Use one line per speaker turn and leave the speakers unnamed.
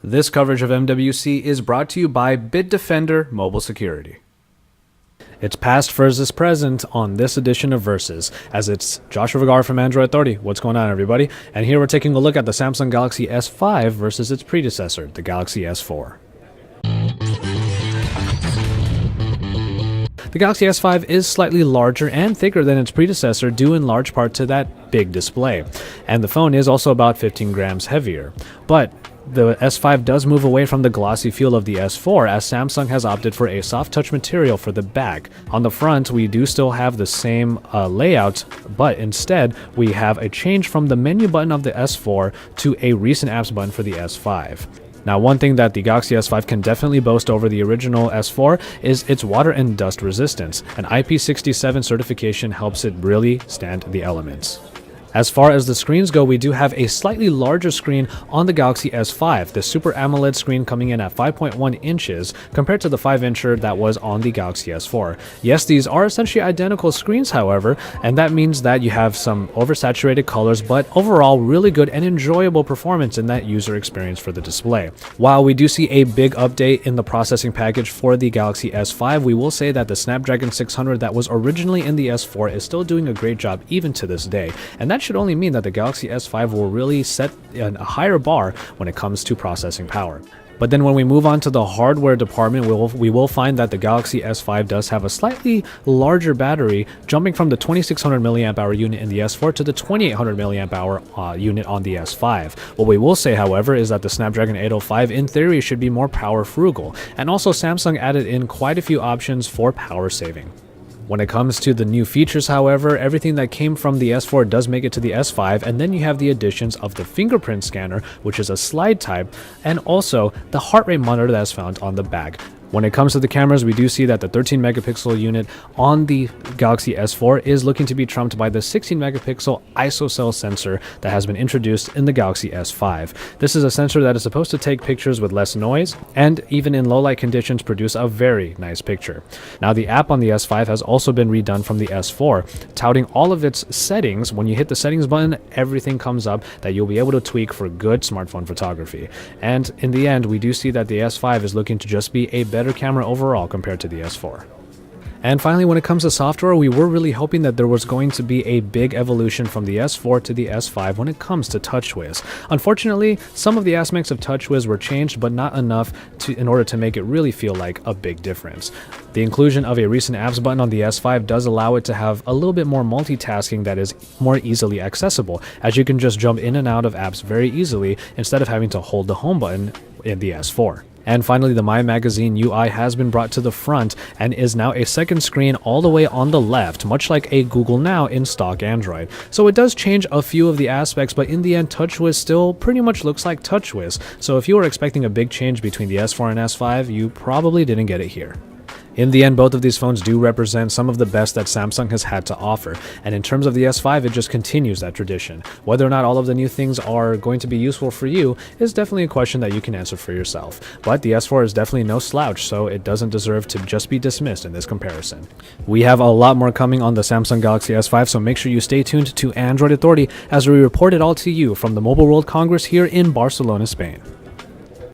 This coverage of MWC is brought to you by Bitdefender Mobile Security. It's past versus present on this edition of Versus, as it's Joshua Vergara from Android Authority. What's going on, everybody? And here we're taking a look at the Samsung Galaxy S5 versus its predecessor, the Galaxy S4. The Galaxy S5 is slightly larger and thicker than its predecessor, due in large part to that big display. And the phone is also about 15 grams heavier. But the S5 does move away from the glossy feel of the S4, as Samsung has opted for a soft touch material for the back. On the front, we do still have the same layout, but instead we have a change from the menu button of the S4 to a recent apps button for the S5. Now, one thing that the Galaxy S5 can definitely boast over the original S4 is its water and dust resistance. An IP67 certification helps it really stand the elements. As far as the screens go, we do have a slightly larger screen on the Galaxy S5, the Super AMOLED screen coming in at 5.1 inches compared to the 5-incher that was on the Galaxy S4. Yes, these are essentially identical screens, however, and that means that you have some oversaturated colors, but overall really good and enjoyable performance in that user experience for the display. While we do see a big update in the processing package for the Galaxy S5, we will say that the Snapdragon 600 that was originally in the S4 is still doing a great job even to this day, and that should only mean that the Galaxy S5 will really set a higher bar when it comes to processing power. But then when we move on to the hardware department, we will find that the Galaxy S5 does have a slightly larger battery, jumping from the 2600 mAh unit in the S4 to the 2800 mAh unit on the S5. What we will say, however, is that the Snapdragon 805 in theory should be more power frugal, and also Samsung added in quite a few options for power saving. When it comes to the new features, however, everything that came from the S4 does make it to the S5, and then you have the additions of the fingerprint scanner, which is a slide type, and also the heart rate monitor that's found on the back. When it comes to the cameras, we do see that the 13 megapixel unit on the Galaxy S4 is looking to be trumped by the 16 megapixel ISOCELL sensor that has been introduced in the Galaxy S5. This is a sensor that is supposed to take pictures with less noise and even in low light conditions produce a very nice picture. Now, the app on the S5 has also been redone from the S4, touting all of its settings. When you hit the settings button, everything comes up that you'll be able to tweak for good smartphone photography. And in the end, we do see that the S5 is looking to just be a better camera overall compared to the S4. And finally, when it comes to software, we were really hoping that there was going to be a big evolution from the S4 to the S5 when it comes to TouchWiz. Unfortunately, some of the aspects of TouchWiz were changed, but not enough in order to make it really feel like a big difference. The inclusion of a recent apps button on the S5 does allow it to have a little bit more multitasking that is more easily accessible, as you can just jump in and out of apps very easily instead of having to hold the home button in the S4. And finally, the My Magazine UI has been brought to the front and is now a second screen all the way on the left, much like a Google Now in stock Android. So it does change a few of the aspects, but in the end, TouchWiz still pretty much looks like TouchWiz. So if you were expecting a big change between the S4 and S5, you probably didn't get it here. In the end, both of these phones do represent some of the best that Samsung has had to offer, and in terms of the S5, it just continues that tradition. Whether or not all of the new things are going to be useful for you is definitely a question that you can answer for yourself. But the S4 is definitely no slouch, so it doesn't deserve to just be dismissed in this comparison. We have a lot more coming on the Samsung Galaxy S5, so make sure you stay tuned to Android Authority as we report it all to you from the Mobile World Congress here in Barcelona, Spain.